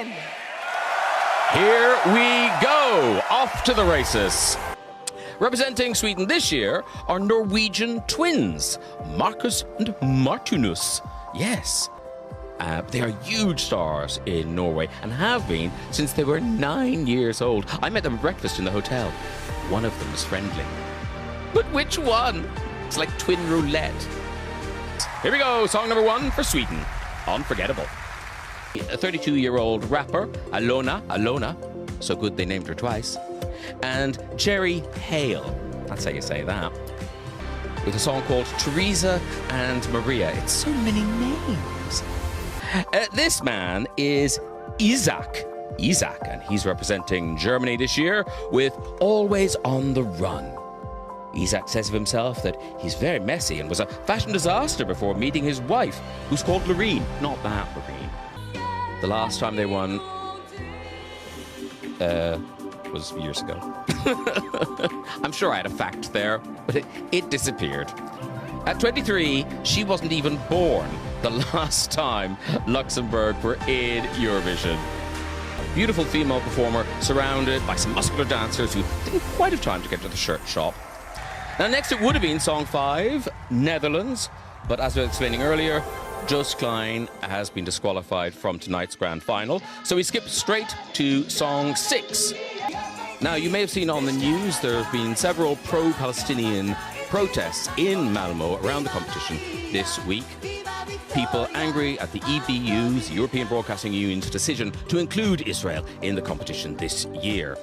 Here we go, off to the races. Representing Sweden this year are Norwegian twins, Marcus and Martinus. Yes, they are huge stars in Norway and have been since they were 9 years old. I met them at breakfast in the hotel. One of them was friendly. But which one? It's like twin roulette. Here we go, song number 1 for Sweden, Unforgettable. A 32-year-old rapper, Alona, so good they named her twice, and Jerry Hale, that's how you say that, with a song called Teresa and Maria. It's so many names. This man is Isaac, and he's representing Germany this year with Always on the Run. Isaac says of himself that he's very messy and was a fashion disaster before meeting his wife, who's called Loreen, not that Loreen. The last time they won was years ago. I'm sure I had a fact there, but it disappeared. At 23, she wasn't even born the last time Luxembourg were in Eurovision. A beautiful female performer surrounded by some muscular dancers who didn't quite have time to get to the shirt shop. Now next it would have been song 5, Netherlands, but as I was explaining earlier, Joost Klein has been disqualified from tonight's grand final, so we skip straight to song 6. Now, you may have seen on the news there have been several pro-Palestinian protests in Malmo around the competition this week. People angry at the EBU's, the European Broadcasting Union's, decision to include Israel in the competition this year.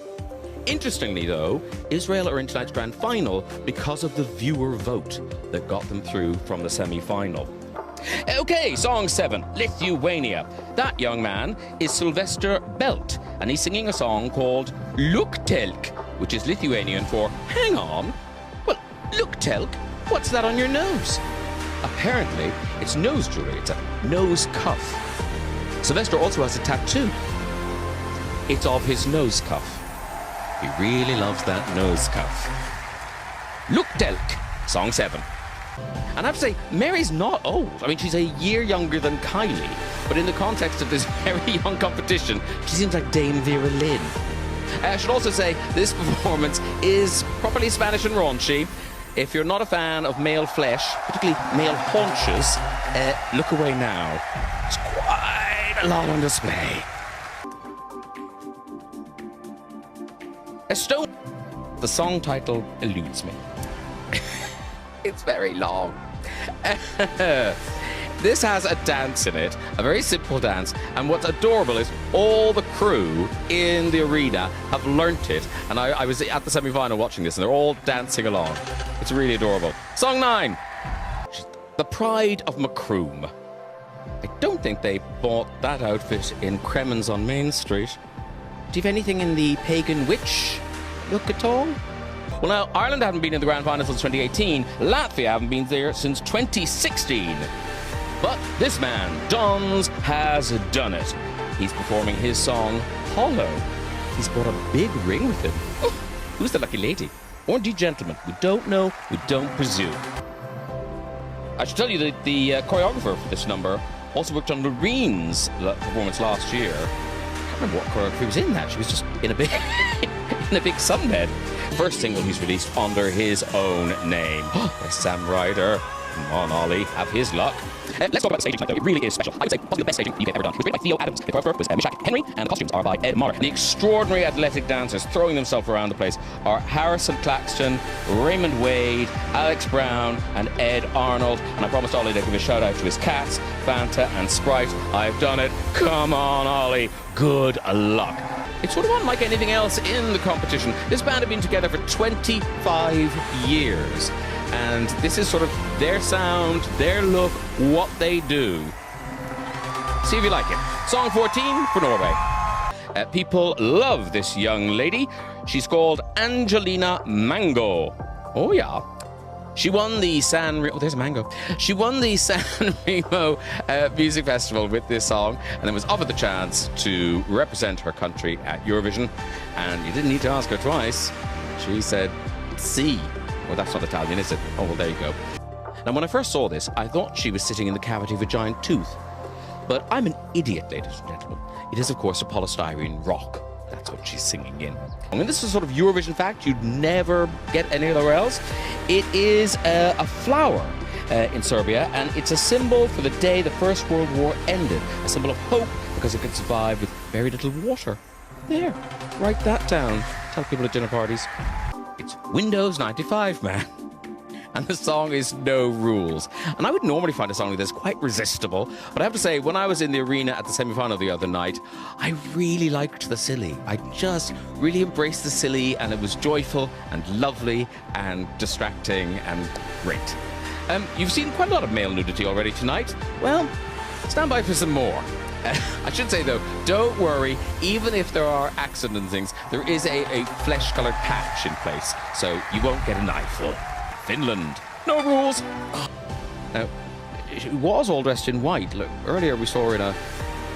Interestingly, though, Israel are in tonight's grand final because of the viewer vote that got them through from the semi-final. Okay, song 7, Lithuania. That young man is Sylvester Belt, and he's singing a song called Luktelk, which is Lithuanian for hang on. Well, Luktelk, what's that on your nose? Apparently, it's nose jewelry. It's a nose cuff. Sylvester also has a tattoo. It's of his nose cuff. He really loves that nose cuff. Luktelk, song 7. And I have to say, Mary's not old. I mean, she's a year younger than Kylie, but in the context of this very young competition, she seems like Dame Vera Lynn. I should also say, this performance is properly Spanish and raunchy. If you're not a fan of male flesh, particularly male haunches, look away now. It's quite a lot on display. Estonia. The song title eludes me. It's very long. This has a dance in it, a very simple dance, and what's adorable is all the crew in the arena have learnt it, and I was at the semi-final watching this, and they're all dancing along. It's really adorable. Song 9. The Pride of Macroom. I don't think they bought that outfit in Cremons on Main Street. Do you have anything in the pagan witch look at all? Well, now, Ireland haven't been in the grand final since 2018. Latvia haven't been there since 2016. But this man, Dons, has done it. He's performing his song, Hollow. He's brought a big ring with him. Oh, who's the lucky lady? Or indeed gentleman? We don't know, we don't presume. I should tell you that the choreographer for this number also worked on Loreen's performance last year. I can't remember what choreography was in that. She was just in a big, in a big sunbed. First single he's released under his own name. By Sam Ryder. Come on, Ollie, have his luck. Let's talk about the staging tonight, though. It really is special. I would say possibly the best staging the UK ever done. It was written by Theo Adams. The choreographer was Mishak Henry, and the costumes are by Ed Moller. The extraordinary athletic dancers throwing themselves around the place are Harrison Claxton, Raymond Wade, Alex Brown, and Ed Arnold. And I promised Ollie to give a shout out to his cats, Fanta and Sprite. I've done it. Come on, Ollie. Good luck. It's sort of unlike anything else in the competition. This band have been together for 25 years. And this is sort of their sound, their look, what they do. See if you like it. Song 14 for Norway. People love this young lady. She's called Angelina Mango. Oh, yeah. She won the there's a mango. She won the San Remo Music Festival with this song and then was offered the chance to represent her country at Eurovision. And you didn't need to ask her twice. She said, "Si." Well, that's not Italian, is it? Oh, well, there you go. Now, when I first saw this, I thought she was sitting in the cavity of a giant tooth. But I'm an idiot, ladies and gentlemen. It is, of course, a polystyrene rock. That's what she's singing in. I mean, this is a sort of Eurovision fact you'd never get anywhere else. It is a flower in Serbia, and it's a symbol for the day the First World War ended. A symbol of hope because it could survive with very little water. There, write that down. Tell people at dinner parties. It's Windows 95, man. And the song is No Rules. And I would normally find a song like this quite resistible, but I have to say, when I was in the arena at the semi-final the other night, I really liked the silly. I just really embraced the silly, and it was joyful and lovely and distracting and great. You've seen quite a lot of male nudity already tonight. Well, stand by for some more. I should say, though, don't worry. Even if there are accidents and things, there is a flesh-coloured patch in place, so you won't get an eyeful. Finland. No rules. Now, she was all dressed in white. Look, earlier we saw her in a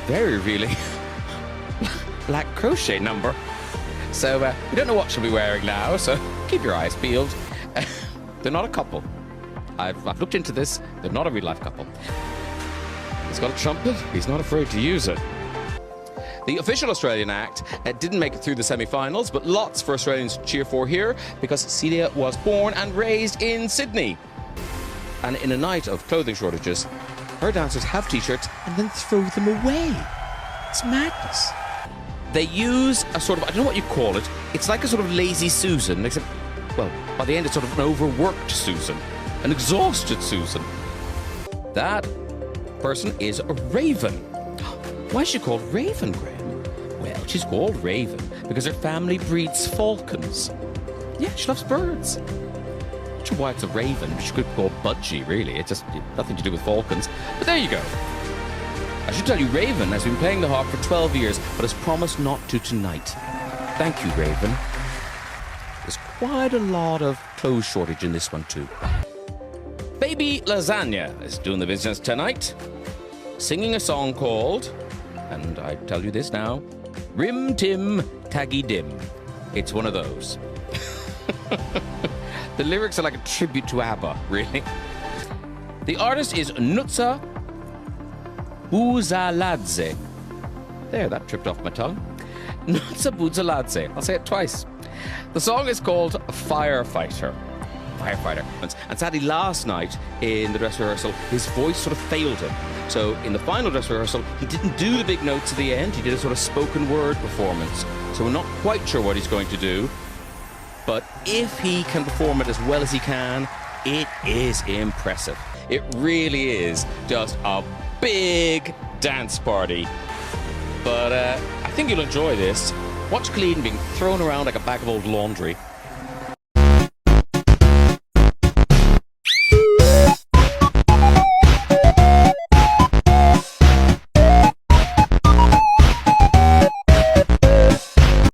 very revealing black crochet number. So we don't know what she'll be wearing now, so keep your eyes peeled. They're not a couple. I've looked into this. They're not a real-life couple. He's got a trumpet. He's not afraid to use it. The official Australian act didn't make it through the semi-finals, but lots for Australians to cheer for here because Celia was born and raised in Sydney. And in a night of clothing shortages, her dancers have t-shirts and then throw them away. It's madness. They use a sort of, I don't know what you call it, it's like a sort of lazy Susan, except, well, by the end it's sort of an overworked Susan, an exhausted Susan. That person is a raven. Why is she called Raven, Graham? Well, she's called Raven because her family breeds falcons. Yeah, she loves birds. Not sure why it's a raven. She could be called Budgie, really. It's just nothing to do with falcons. But there you go. I should tell you, Raven has been playing the harp for 12 years, but has promised not to tonight. Thank you, Raven. There's quite a lot of clothes shortage in this one, too. Baby Lasagna is doing the business tonight, singing a song called, and I tell you this now, Rim Tim Taggy Dim. It's one of those. The lyrics are like a tribute to ABBA, really. The artist is Nutsa Buzaladze. There, that tripped off my tongue. Nutsa Buzaladze. I'll say it twice. The song is called Firefighter. And sadly, last night in the dress rehearsal, his voice sort of failed him. So in the final dress rehearsal, he didn't do the big notes at the end. He did a sort of spoken word performance. So we're not quite sure what he's going to do. But if he can perform it as well as he can, it is impressive. It really is just a big dance party. But I think you'll enjoy this. Watch Colleen being thrown around like a bag of old laundry.